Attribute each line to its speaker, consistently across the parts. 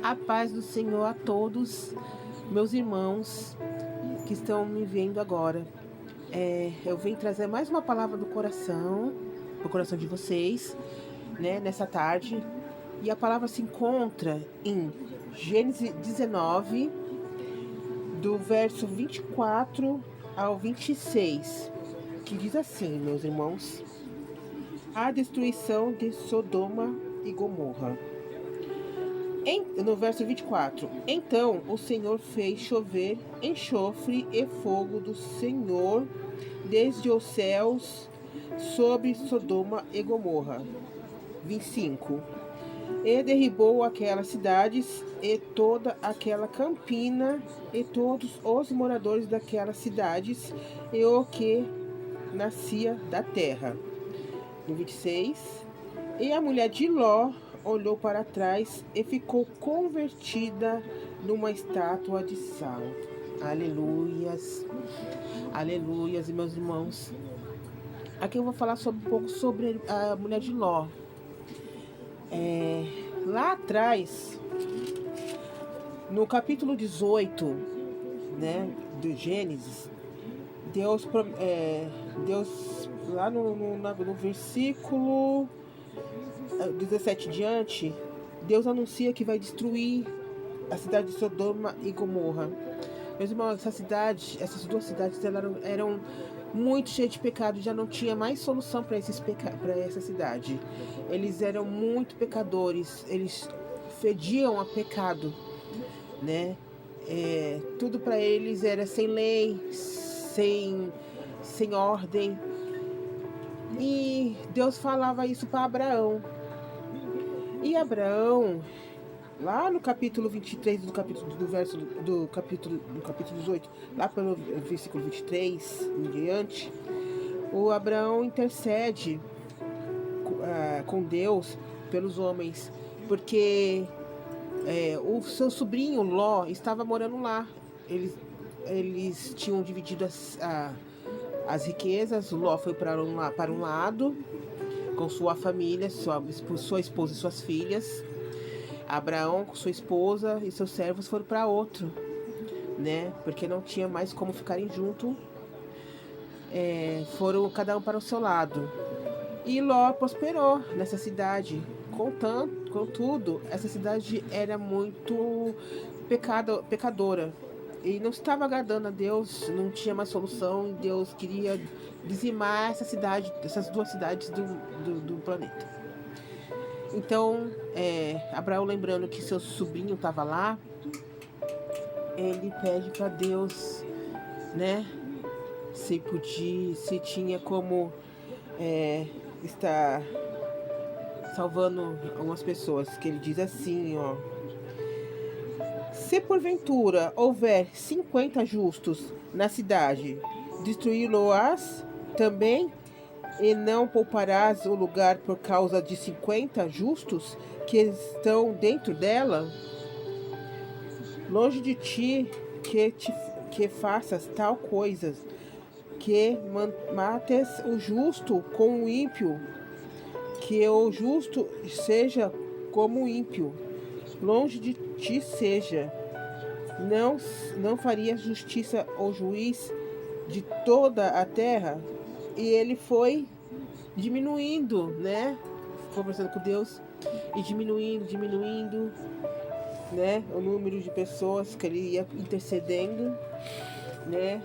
Speaker 1: A paz do Senhor a todos, meus irmãos que estão me vendo agora. Eu venho trazer mais uma palavra do coração de vocês, né, nessa tarde. E a palavra se encontra em Gênesis 19, do verso 24 ao 26, que diz assim, meus irmãos: a destruição de Sodoma e Gomorra. No verso 24: então o Senhor fez chover enxofre e fogo do Senhor desde os céus sobre Sodoma e Gomorra. 25: e derribou aquelas cidades e toda aquela campina e todos os moradores daquelas cidades e o que nascia da terra. No 26: e a mulher de Ló olhou para trás e ficou convertida numa estátua de sal. Aleluias, aleluias, meus irmãos. Aqui eu vou falar um pouco sobre a mulher de Ló. Lá atrás, no capítulo 18, né, do Gênesis, Deus lá no versículo 17 diante, Deus anuncia que vai destruir a cidade de Sodoma e Gomorra. Meus irmãos, essas duas cidades eram muito cheias de pecado, já não tinha mais solução para essa cidade. Eles eram muito pecadores, eles fediam a pecado, né? Tudo para eles era sem lei, sem ordem. E Deus falava isso para Abraão. E Abraão, lá no capítulo 23 do capítulo 18, lá pelo versículo 23 em diante, o Abraão intercede com Deus pelos homens, porque o seu sobrinho Ló estava morando lá. Eles tinham dividido as riquezas. Ló foi para um lado com sua família, sua esposa e suas filhas. Abraão com sua esposa e seus servos foram para outro, né? Porque não tinha mais como ficarem juntos. Foram cada um para o seu lado. E Ló prosperou nessa cidade. Contudo, essa cidade era muito pecadora. E não estava agradando a Deus, não tinha mais solução. Deus queria dizimar essas duas cidades do planeta. Então, Abraão, lembrando que seu sobrinho estava lá, ele pede para Deus, né, se tinha como estar salvando algumas pessoas. Que ele diz assim, ó: se porventura houver 50 justos na cidade, destruí-lo-ás também, e não pouparás o lugar por causa de 50 justos que estão dentro dela? Longe de ti que faças tal coisa, que mates o justo com o ímpio, que o justo seja como o ímpio. Longe de ti seja. Não faria justiça ao juiz de toda a terra? E ele foi diminuindo, né? Conversando com Deus e diminuindo, né? O número de pessoas que ele ia intercedendo, né?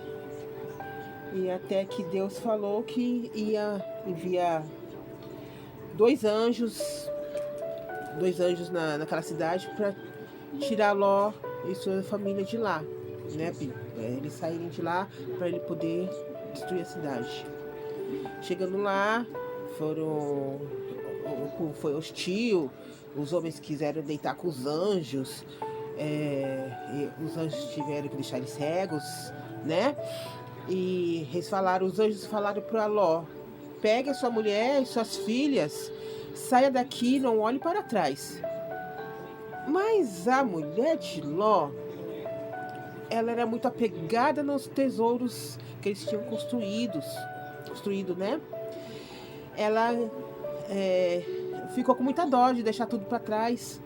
Speaker 1: E até que Deus falou que ia enviar dois anjos naquela cidade para tirar Ló e sua família de lá, né? Eles saírem de lá para ele poder destruir a cidade. Chegando lá, foi hostil. Os homens quiseram deitar com os anjos, e os anjos tiveram que deixar eles cegos, né? E os anjos falaram para Ló: pegue a sua mulher e suas filhas, saia daqui, não olhe para trás. Mas a mulher de Ló, ela era muito apegada nos tesouros que eles tinham construído, né? Ela ficou com muita dó de deixar tudo para trás.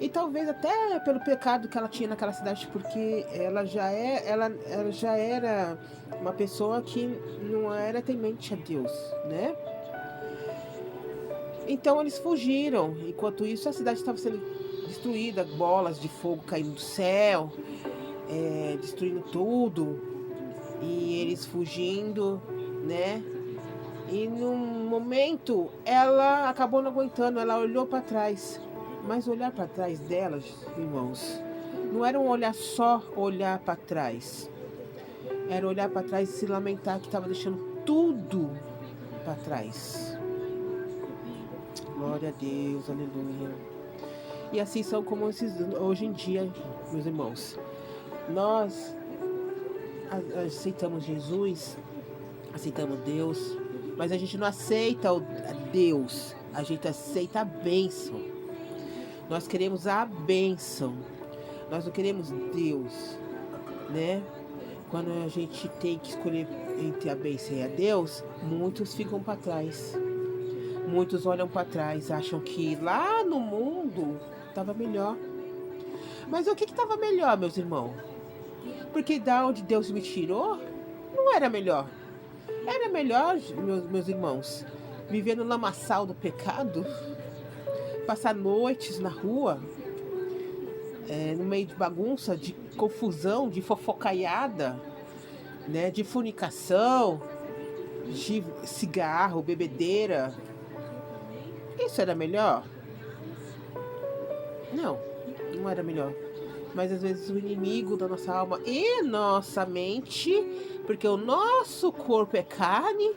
Speaker 1: E talvez até pelo pecado que ela tinha naquela cidade, porque ela já era uma pessoa que não era temente a Deus, né? Então eles fugiram. Enquanto isso, a cidade estava sendo destruída, bolas de fogo caindo do céu, destruindo tudo. E eles fugindo, né? E num momento ela acabou não aguentando, ela olhou para trás. Mas olhar para trás delas, irmãos, não era um olhar só olhar para trás. Era olhar para trás e se lamentar que estava deixando tudo para trás. Glória a Deus, aleluia. E assim são como hoje em dia, meus irmãos. Nós aceitamos Jesus, aceitamos Deus, mas a gente não aceita Deus, a gente aceita a bênção. Nós queremos a bênção, nós não queremos Deus, né? Quando a gente tem que escolher entre a bênção e a Deus, muitos ficam para trás. Muitos olham para trás, acham que lá no mundo estava melhor. Mas o que estava melhor, meus irmãos? Porque da onde Deus me tirou, não era melhor. Era melhor, meus irmãos, viver no lamaçal do pecado, passar noites na rua, no meio de bagunça, de confusão, de fofocaiada, né, de fornicação, de cigarro, bebedeira. Isso era melhor? Não, não era melhor. Mas às vezes o inimigo da nossa alma e nossa mente, porque o nosso corpo é carne,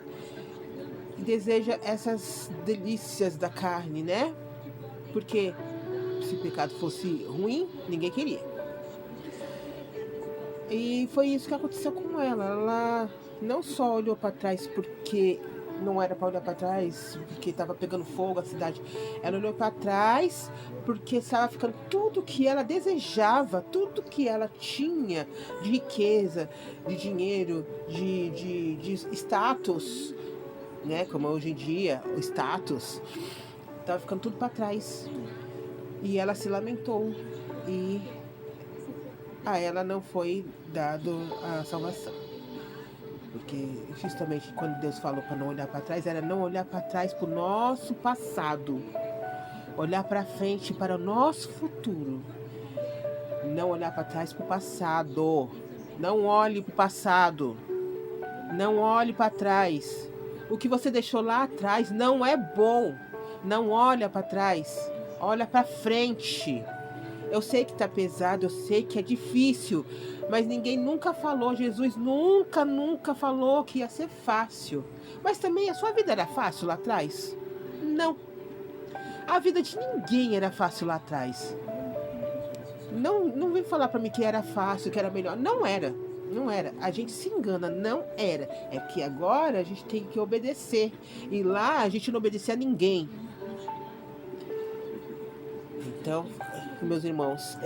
Speaker 1: deseja essas delícias da carne, né? Porque se o pecado fosse ruim, ninguém queria. E foi isso que aconteceu com ela. Ela não só olhou para trás porque não era para olhar para trás, porque estava pegando fogo a cidade. Ela olhou para trás porque estava ficando tudo que ela desejava, tudo que ela tinha de riqueza, de dinheiro, de status, né? Como hoje em dia, o status, estava ficando tudo para trás. E ela se lamentou e a ela não foi dado a salvação. Porque justamente quando Deus falou para não olhar para trás, era não olhar para trás para o nosso passado. Olhar para frente para o nosso futuro. Não olhar para trás para o passado. Não olhe para o passado. Não olhe para trás. O que você deixou lá atrás não é bom. Não olha para trás. Olha para frente. Eu sei que está pesado, eu sei que é difícil, mas ninguém nunca falou, Jesus nunca falou que ia ser fácil. Mas também a sua vida era fácil lá atrás? Não. A vida de ninguém era fácil lá atrás. Não vem falar para mim que era fácil, que era melhor. Não era. Não era. A gente se engana, não era. É que agora a gente tem que obedecer. E lá a gente não obedecia a ninguém. Então, meus irmãos,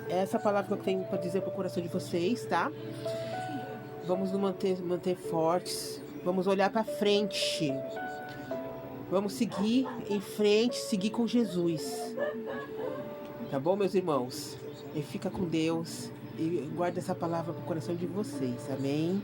Speaker 1: essa palavra que eu tenho para dizer para o coração de vocês, tá? Vamos nos manter fortes, vamos olhar para frente, vamos seguir em frente, seguir com Jesus, tá bom, meus irmãos? E fica com Deus e guarda essa palavra para o coração de vocês, amém?